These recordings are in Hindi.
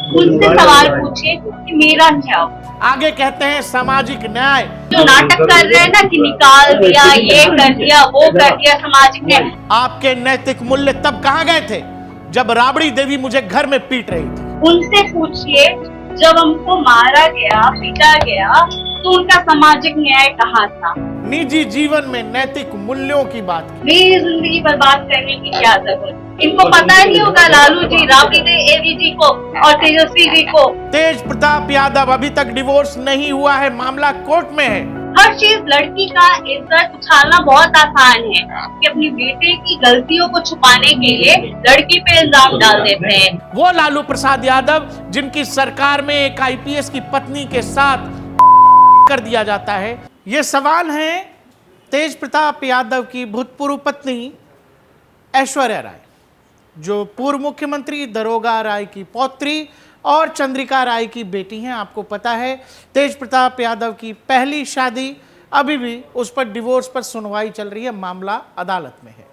उनसे सवाल पूछिए कि मेरा क्या हो। आगे कहते हैं सामाजिक न्याय। जो नाटक कर रहे हैं ना कि निकाल दिया, ये कर दिया, वो कर दिया, सामाजिक न्याय। आपके नैतिक मूल्य तब कहाँ गए थे जब राबड़ी देवी मुझे घर में पीट रही थी? उनसे पूछिए जब हमको मारा गया, पीटा गया, तो उनका सामाजिक न्याय कहाँ था। निजी जीवन में नैतिक मूल्यों की बात की। मेरी जिंदगी बर्बाद करने की क्या जरूरत। इनको पता नहीं होगा लालू जी, राबड़ी देवी जी को और तेजस्वी जी को। तेज प्रताप यादव अभी तक डिवोर्स नहीं हुआ है, मामला कोर्ट में है। हर चीज लड़की का इज्जत उछालना बहुत आसान है कि अपनी बेटे की गलतियों को छुपाने के लिए लड़की पे इल्जाम डाल देते हैं। वो लालू प्रसाद यादव जिनकी सरकार में एक आईपीएस की पत्नी के साथ कर दिया जाता है। ये सवाल है तेज प्रताप यादव की भूतपूर्व पत्नी ऐश्वर्या राय, जो पूर्व मुख्यमंत्री दरोगा राय की पौत्री और चंद्रिका राय की बेटी हैं। आपको पता है तेज प्रताप यादव की पहली शादी, अभी भी उस पर डिवोर्स पर सुनवाई चल रही है, मामला अदालत में है।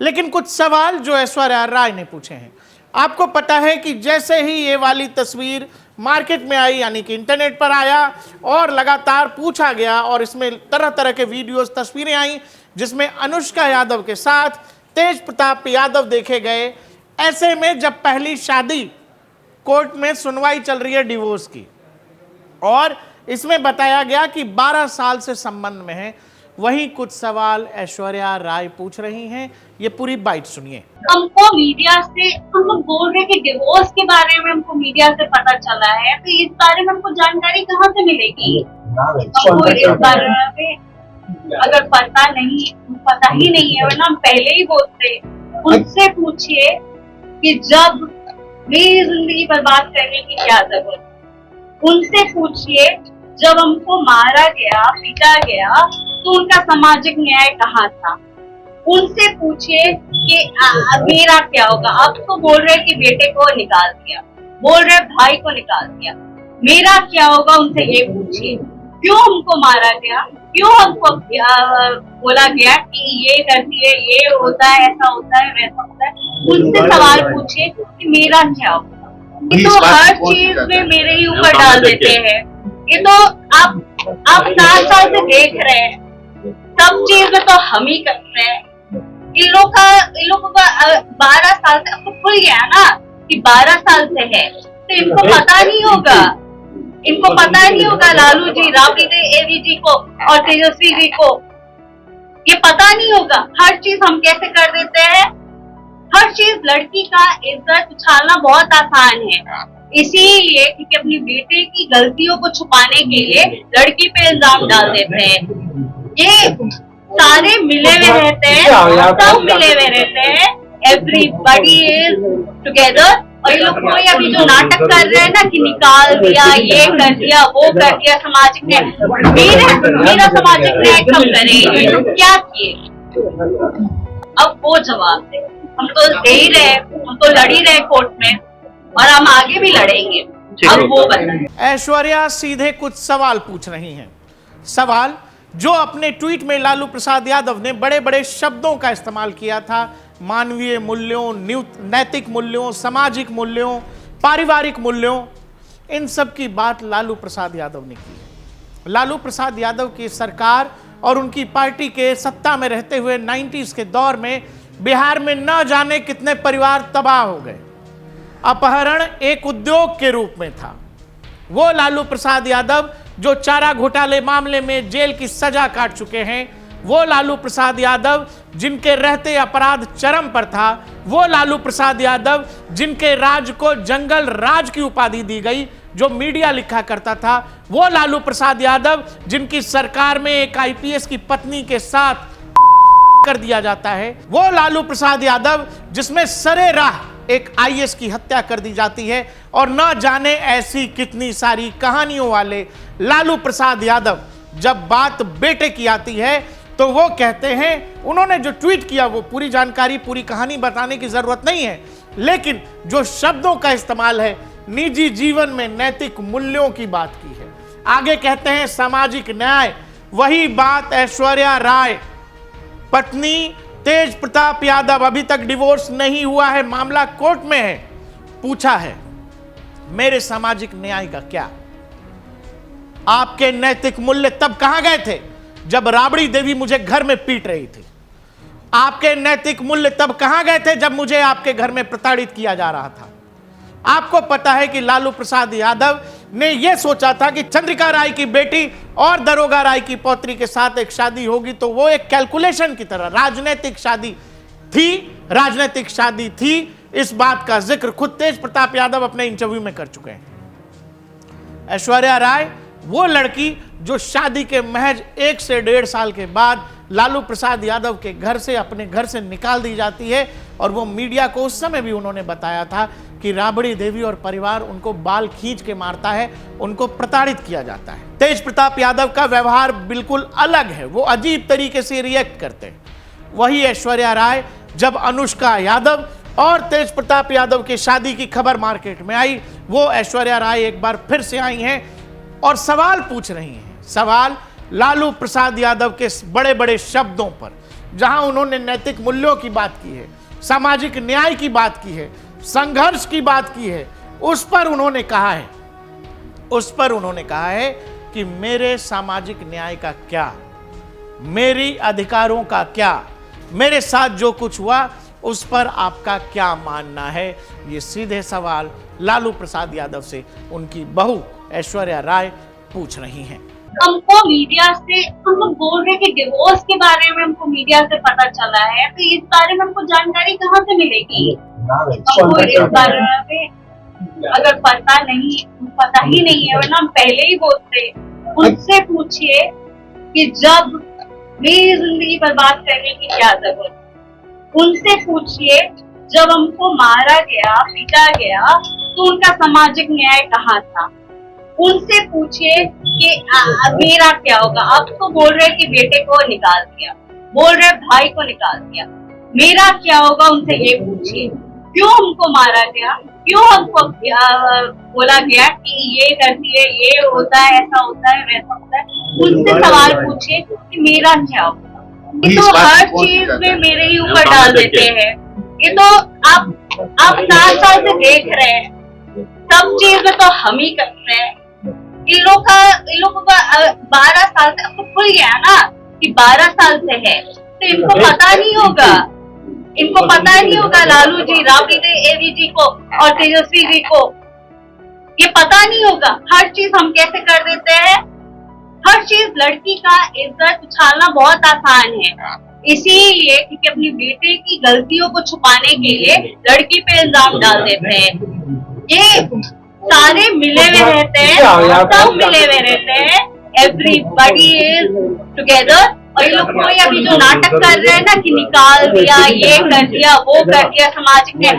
लेकिन कुछ सवाल जो ऐश्वर्या राय ने पूछे हैं। आपको पता है कि जैसे ही ये वाली तस्वीर मार्केट में आई, यानी कि इंटरनेट पर आया और लगातार पूछा गया और इसमें तरह तरह के वीडियोस, तस्वीरें आई जिसमें अनुष्का यादव के साथ तेज प्रताप यादव देखे गए। ऐसे में जब पहली शादी कोर्ट में सुनवाई चल रही है डिवोर्स की और इसमें बताया गया कि 12 साल से संबंध में है, वहीं कुछ सवाल ऐश्वर्या राय पूछ रही हैं। ये पूरी बाइट सुनिए। हमको मीडिया से, हम लोग बोल रहे कि डिवोर्स के बारे में हमको मीडिया से पता चला है, तो इस बारे में हमको जानकारी कहाँ से मिलेगी। हमको इस बारे में अगर पता ही नहीं है, वरना हम पहले ही बोलते। उनसे पूछिए कि जब मेरी जिंदगी बर्बाद करने की क्या जरूरत। उनसे पूछिए जब हमको मारा गया, पीटा गया, तो उनका सामाजिक न्याय कहाँ था। उनसे पूछिए कि मेरा क्या होगा। आप तो बोल रहे कि बेटे को निकाल दिया, बोल रहे भाई को निकाल दिया, मेरा क्या होगा। उनसे ये पूछिए क्यों हमको मारा गया, क्यों हमको बोला गया कि ये करती है, ये होता है, ऐसा होता है, वैसा होता है। उनसे सवाल पूछिए कि मेरा क्या होगा। ये तो हर चीज में मेरे ही ऊपर डाल देते हैं। ये तो आप 4 साल से देख रहे हैं, सब चीज में तो हम ही करते हैं। इन लोगों का 12 साल से, आपको खुल गया ना कि 12 साल से है, तो इनको पता नहीं होगा। इनको पता नहीं होगा लालू जी, राबड़ी देवी जी को और तेजस्वी जी को, ये पता नहीं होगा। हर चीज हम कैसे कर देते हैं। हर चीज लड़की का इज्जत उछालना बहुत आसान है, इसीलिए क्योंकि अपनी बेटे की गलतियों को छुपाने के लिए लड़की पे इल्जाम डाल देते हैं। ये सारे मिले हुए रहते हैं, सब मिले हुए रहते हैं। Everybody is together. और ये लोग कोई अभी जो नाटक कर रहे हैं ना कि निकाल दिया, ये कर दिया, वो कर दिया, सामाजिक न्याय। मेरा सामाजिक न्याय कब करें, ये लोग क्या किए। अब वो जवाब दे। हम तो दे ही रहे, हम तो लड़ ही रहे कोर्ट में और हम आगे भी लड़ेंगे। अब वो बताएं। ऐश्वर्या सीधे कुछ सवाल पूछ रही हैं, सवाल जो अपने ट्वीट में लालू प्रसाद यादव ने बड़े बड़े शब्दों का इस्तेमाल किया था। मानवीय मूल्यों, नैतिक मूल्यों, सामाजिक मूल्यों, पारिवारिक मूल्यों, इन सब की बात लालू प्रसाद यादव ने की। लालू प्रसाद यादव की सरकार और उनकी पार्टी के सत्ता में रहते हुए 90s के दौर में बिहार में न जाने कितने परिवार तबाह हो गए। अपहरण एक उद्योग के रूप में था। वो लालू प्रसाद यादव जो चारा घोटाले मामले में जेल की सजा काट चुके हैं, वो लालू प्रसाद यादव जिनके रहते अपराध चरम पर था, वो लालू प्रसाद यादव जिनके राज को जंगल राज की उपाधि दी गई, जो मीडिया लिखा करता था, वो लालू प्रसाद यादव जिनकी सरकार में एक आईपीएस की पत्नी के साथ कर दिया जाता है, वो लालू प्रसाद यादव जिसमें सरे राह एक आईएएस की हत्या कर दी जाती है, और न जाने ऐसी कितनी सारी कहानियों वाले लालू प्रसाद यादव जब बात बेटे की आती है तो वो कहते हैं, उन्होंने जो ट्वीट किया वो पूरी जानकारी, पूरी कहानी बताने की जरूरत नहीं है, लेकिन जो शब्दों का इस्तेमाल है, निजी जीवन में नैतिक मूल्यों की बात की है। आगे कहते हैं सामाजिक न्याय। वही बात ऐश्वर्या राय, पत्नी तेज प्रताप यादव, अभी तक डिवोर्स नहीं हुआ है, मामला कोर्ट में है, पूछा है। मेरे सामाजिक न्याय का क्या? आपके नैतिक मूल्य तब कहां गए थे जब राबड़ी देवी मुझे घर में पीट रही थी? आपके नैतिक मूल्य तब कहां गए थे जब मुझे आपके घर में प्रताड़ित किया जा रहा था? आपको पता है कि लालू प्रसाद यादव ने यह सोचा था कि चंद्रिका राय की बेटी और दरोगा राय की पौत्री के साथ एक शादी होगी, तो वो एक कैलकुलेशन की तरह राजनीतिक शादी थी। इस बात का जिक्र खुद तेज प्रताप यादव अपने इंटरव्यू में कर चुके हैं। ऐश्वर्या राय वो लड़की जो शादी के महज 1 से 1.5 साल के बाद लालू प्रसाद यादव के घर से अपने घर से निकाल दी जाती है, और वो मीडिया को उस समय भी उन्होंने बताया था कि राबड़ी देवी और परिवार उनको बाल खींच के मारता है, उनको प्रताड़ित किया जाता है। तेज प्रताप यादव का व्यवहार बिल्कुल अलग है, वो अजीब तरीके से रिएक्ट करते हैं। वही ऐश्वर्या राय, जब अनुष्का यादव और तेज प्रताप यादव की शादी की खबर मार्केट में आई, वो ऐश्वर्या राय एक बार फिर से आई हैं और सवाल पूछ रही हैं। सवाल लालू प्रसाद यादव के बड़े बड़े शब्दों पर, जहां उन्होंने नैतिक मूल्यों की बात की है, सामाजिक न्याय की बात की है, संघर्ष की बात की है, उस पर उन्होंने कहा है कि मेरे सामाजिक न्याय का क्या, मेरी अधिकारों का क्या, मेरे साथ जो कुछ हुआ उस पर आपका क्या मानना है? ये सीधे सवाल लालू प्रसाद यादव से उनकी बहू ऐश्वर्या राय पूछ रही हैं। हमको मीडिया से हम लोग बोल रहे कि डिवोर्स के बारे में हमको मीडिया से पता चला है, तो इस बारे में हमको जानकारी कहाँ से मिलेगी? हमको इस बारे में अगर पता ही नहीं है, वरना हम पहले ही बोलते। उनसे पूछिए कि जब मेरी जिंदगी बर्बाद करने की क्या जरूरत? उनसे पूछिए जब हमको मारा गया, पीटा गया, तो उनका सामाजिक न्याय कहाँ था? उनसे पूछिए कि मेरा क्या होगा? आप तो बोल रहे कि बेटे को निकाल दिया, बोल रहे भाई को निकाल दिया, मेरा क्या होगा? उनसे ये पूछिए क्यों हमको मारा गया, क्यों हमको बोला गया कि ये करती है, ये होता है, ऐसा होता है, वैसा होता है। उनसे सवाल पूछिए कि मेरा क्या होगा। ये तो हर चीज में मेरे ही ऊपर डाल देते हैं। ये तो आप 4 साल से देख रहे हैं, सब चीज में तो हम ही करते हैं। इन लोगों का 12 साल से आपको खुल गया ना कि 12 साल से है, तो इनको पता नहीं होगा लालू जी, राबड़ी देवी जी को और तेजस्वी जी को ये पता नहीं होगा। हर चीज हम कैसे कर देते हैं, हर चीज लड़की का इज्जत उछालना बहुत आसान है, इसीलिए क्योंकि अपनी बेटे की गलतियों को छुपाने के लिए लड़की पे इल्जाम डाल देते हैं। ये सारे मिले हुए रहते हैं, सब मिले हुए रहते हैं, एवरीबॉडी इज टुगेदर। और ये लोग कोई अभी जो नाटक कर रहे हैं ना कि निकाल दिया, ये कर दिया, वो कर दिया, सामाजिक न्याय,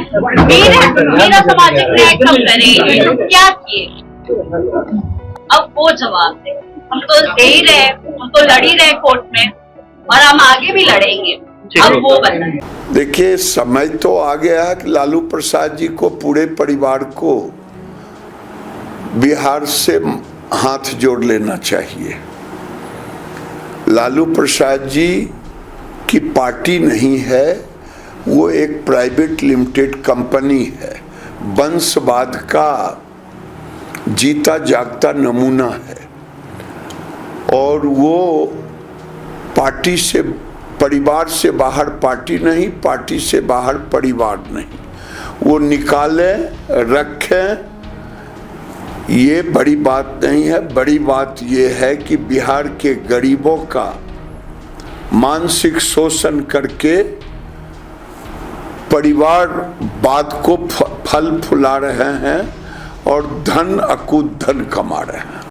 मेरा सामाजिक न्याय कब करे? ये लोग क्या किए? अब वो जवाब दे। हम तो दे ही रहे, हम तो लड़ ही रहे कोर्ट में, और हम आगे भी लड़ेंगे। अब वो बताएं। देखिए, समय तो आ गया है कि लालू प्रसाद जी को, पूरे परिवार को बिहार से हाथ जोड़ लेना चाहिए। लालू प्रसाद जी की पार्टी नहीं है, वो एक प्राइवेट लिमिटेड कंपनी है, वंशवाद का जीता जागता नमूना है। और वो पार्टी से, परिवार से बाहर पार्टी नहीं, पार्टी से बाहर परिवार नहीं। वो निकाले रखें, ये बड़ी बात नहीं है। बड़ी बात ये है कि बिहार के गरीबों का मानसिक शोषण करके परिवारवाद को फल फुला रहे हैं और धन अकूत धन कमा रहे हैं।